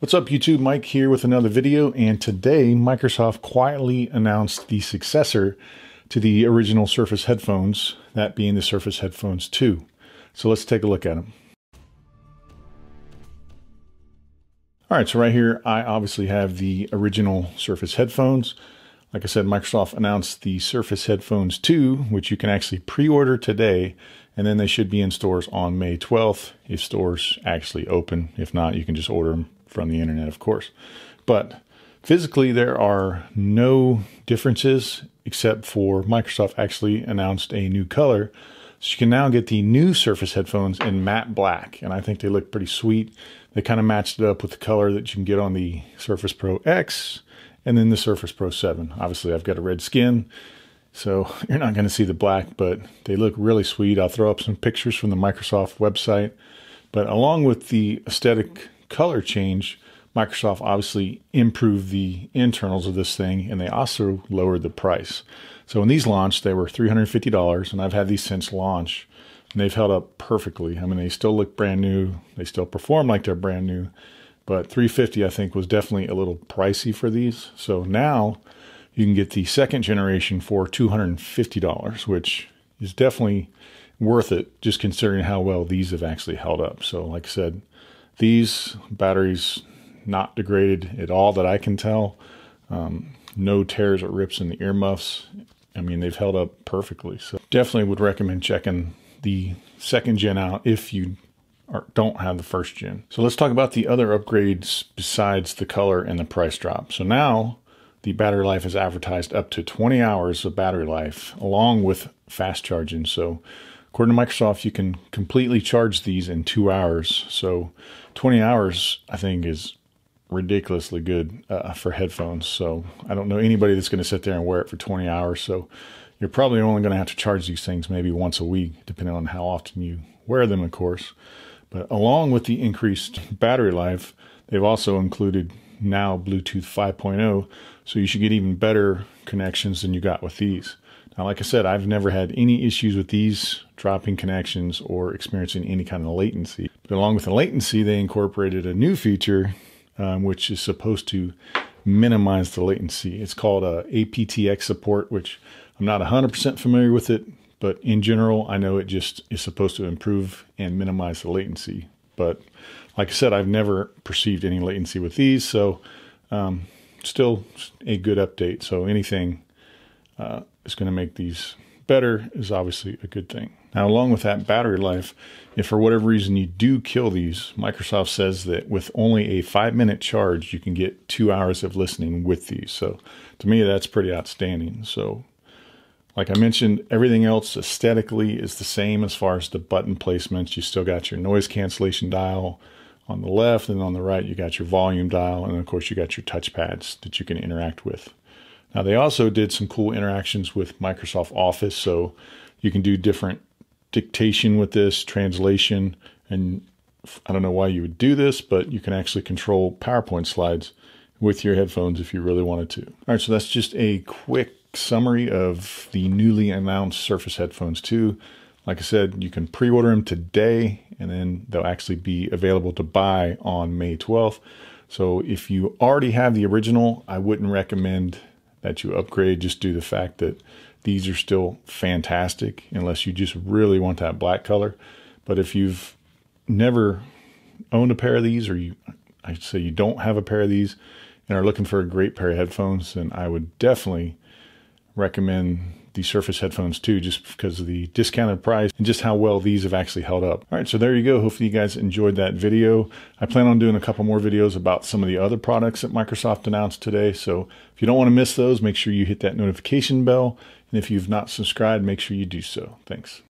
What's up YouTube, Mike here with another video, and today Microsoft quietly announced the successor to the original Surface headphones, that being the Surface Headphones 2. So let's take a look at them. Alright, so right here I obviously have the original Surface headphones. Like I said, Microsoft announced the Surface Headphones 2, which you can actually pre-order today, and then they should be in stores on May 12th if stores actually open. If not, you can just order them from the internet, of course. But physically, there are no differences except for Microsoft actually announced a new color. So you can now get the new Surface headphones in matte black, and I think they look pretty sweet. They kind of matched it up with the color that you can get on the Surface Pro X and then the Surface Pro 7. Obviously, I've got a red skin, so you're not going to see the black, but they look really sweet. I'll throw up some pictures from the Microsoft website. But along with the aesthetic color change, Microsoft obviously improved the internals of this thing, and they also lowered the price. So when these launched, they were $350, and I've had these since launch, and they've held up perfectly. I mean, they still look brand new. They still perform like they're brand new, but $350 I think was definitely a little pricey for these. So now you can get the second generation for $250, which is definitely worth it, just considering how well these have actually held up. So like I said, these batteries not degraded at all that I can tell. No tears or rips in the earmuffs. I mean, they've held up perfectly. So definitely would recommend checking the second gen out if you don't have the first gen. So let's talk about the other upgrades besides the color and the price drop. So now the battery life is advertised up to 20 hours of battery life along with fast charging. So according to Microsoft, you can completely charge these in 2 hours. So 20 hours, I think, is ridiculously good for headphones. So I don't know anybody that's going to sit there and wear it for 20 hours. So you're probably only going to have to charge these things maybe once a week, depending on how often you wear them, of course. But along with the increased battery life, they've also included now Bluetooth 5.0. So you should get even better connections than you got with these. Now, like I said, I've never had any issues with these dropping connections or experiencing any kind of latency. But along with the latency, they incorporated a new feature, which is supposed to minimize the latency. It's called aptX support, which I'm not 100% familiar with it, but in general, I know it just is supposed to improve and minimize the latency. But like I said, I've never perceived any latency with these, so still a good update. So anything is going to make these better is obviously a good thing. Now, along with that battery life, if for whatever reason you do kill these, Microsoft says that with only a 5-minute charge, you can get 2 hours of listening with these. So to me, that's pretty outstanding. So like I mentioned, everything else aesthetically is the same as far as the button placements. You still got your noise cancellation dial on the left, and on the right, you got your volume dial, and of course, you got your touchpads that you can interact with. Now, they also did some cool interactions with Microsoft Office, so you can do different dictation with this, translation, and I don't know why you would do this, but you can actually control PowerPoint slides with your headphones if you really wanted to. All right, so that's just a quick summary of the newly announced Surface Headphones 2. Like I said, you can pre-order them today, and then they'll actually be available to buy on May 12th. So if you already have the original, I wouldn't recommend that you upgrade just due to the fact that these are still fantastic unless you just really want that black color. But if you've never owned a pair of these, or I'd say you don't have a pair of these and are looking for a great pair of headphones, then I would definitely recommend the Surface Headphones 2 just because of the discounted price and just how well these have actually held up. All right, so there you go. Hopefully you guys enjoyed that video. I plan on doing a couple more videos about some of the other products that Microsoft announced today. So if you don't want to miss those, make sure you hit that notification bell. And if you've not subscribed, make sure you do so. Thanks.